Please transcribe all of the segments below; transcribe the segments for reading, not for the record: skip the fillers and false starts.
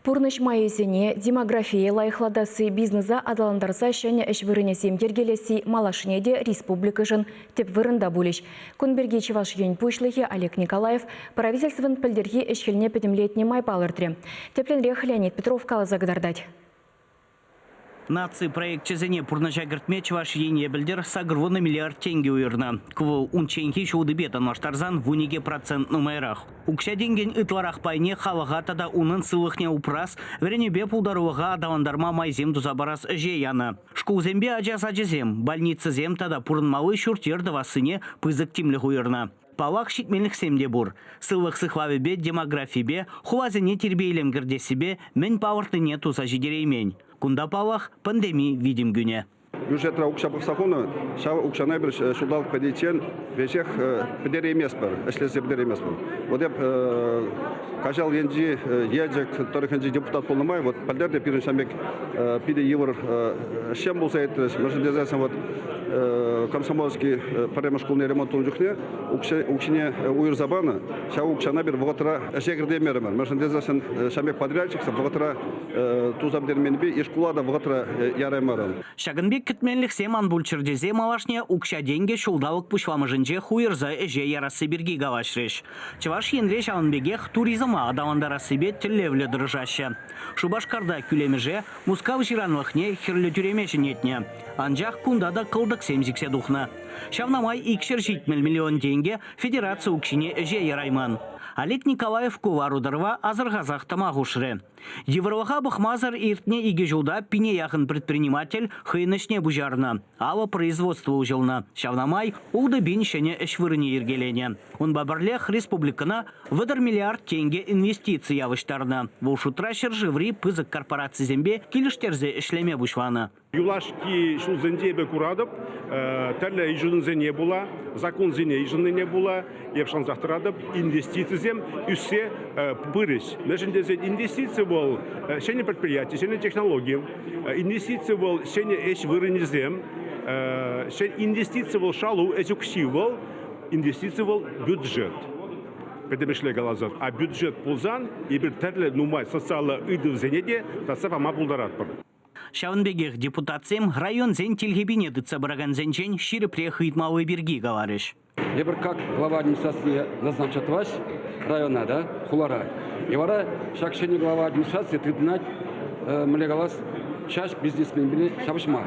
Пурныш майысене демография лайықладасы бизнеса адаландарса шәне әшвірінесем ергелесі малашынеде республика жын теп вырында булеш. Күнберге Чеваш ен пушлығы Олег Николаев правительствын пілдерге әшкеліне пәдімлетіне майпалырдыры. Тепленрех Леонид Петров кала загдардать. Наци проект чезене пурнача гертме Чеваш ене білдер сагырвы на миллиард тенге уйырна. Квы унченхи шуды бетан ваштарзан в униге процент нумайрах. Укша денген ытларах пайне халағатада унын сылықне упрас, веренебе пулдаруыға адавандарма майзем тузабарас жеяны. Шкулзембе ажазем, больница зем тада пурынмалы шуртерді васыне пызык тимлі уйырна. Палақ шитменлік семде бұр. Сылық сықлавебе, демографибе, хувазыне тербейлем гірдесібе, мен пауыртыне туза жидереймен. Кунда палақ пандемия видим гүне. Бюджетра укшабық сақоны, шау укшанай бір шудалық пәдейтен вешек пәдер емес бір, әшлесе пәдер емес бір. Вот еп кажал енжі ежек тұрықынжы депутат болнамай, вот пәлдерде пирін шамбек пиде евр шем болса етті, мәжін дезайсан вот комсомольский паремашкулный ремонтын жүхне, укшине уйыр забаны, шау укшана бір вғытыра әшекірде мерімір. Мәжін дезайсан шамбек подрядчикса вғытыра тузабдерменбе ешкулада вғытыра яраймарын. Шагынбек кітменлік семан бүлчірдезе малашне укша денге шулдалық пұшламыжынже хуйырза әже ярасы бірге галашреш. Чеваш енре шағынбегех туризма адаландарасы бет тіллевлі дыржашы. Шубашкарда күлемеже мускав жиранлықне хірлі түремешін етне. Анжақ күндада қылдық семзіксе дұхна. Шавнамай икшер 70 миллион тенге федерация укшине әже ярайман. Олег Николаев куварудырва азырғазақ тамағушыры. Евроваға бұқмазыр иртне иге жылда пине яғын предприниматель хыйнышне бұжарына. Ава производство ұжылына. Шавнамай ұлды бен шәне әшвіріне ергелене. Он бабарлех республикана выдар миллиард тенге инвестиция явыштарына. Волшутра шыржыври пызык корпорация зембе келіштерзе ішлеме бұшланы. Юлашки шул зендебе курадып, тәрлі ижының не була, закон зене ижының не була, епшан зақтырадып, инвестицизем үссе бұрыш. Мәжіндезе инвестиция бол шене предприятие, шене технология, инвестиция бол шене эш вырынезем, шене инвестиция бол шалу эш укши бол, инвестиция бол бюджет. Педемешле галазат, а бюджет пулзан, и бір тәрлі нумай социалы ыдыл зенеде, тасап ама пулдарат бір. Шавынбегех депутациям район зен тельгебине дыца бараган зенчен ширепре хыйтмалы берги галарыш. Ебір как глава администрации назначат вас района, да, хулара. И вара шакшени глава администрации тыднать млегалас шаш бизнесмен биле шабышма.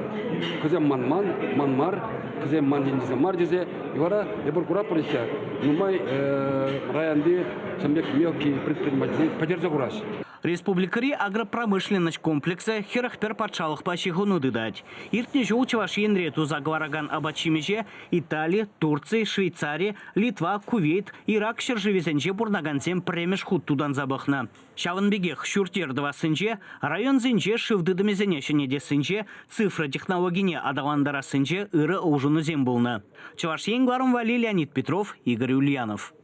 Кызем манмар, кызем мар дезе. И вара ебір кура полиция, нумай районды самбек мелкий предприниматель поддержа кураш. Республикари агропромышленность комплекса херахпер патшалық пачигуну дыдать. Иртне жол Чеваш енре тузагвараган абачимеже Италия, Турция, Швейцария, Литва, Кувейт, Ирак шержевезенже бурнагансем премеш худ тудан забахна. Шавынбегех шуртердва сынже, район зенже шивдыдымезене шенеде сынже, цифра технологине адаландара сынже ыры ужуну зембулна. Чеваш енгварым вали Леонид Петров, Игорь Ульянов.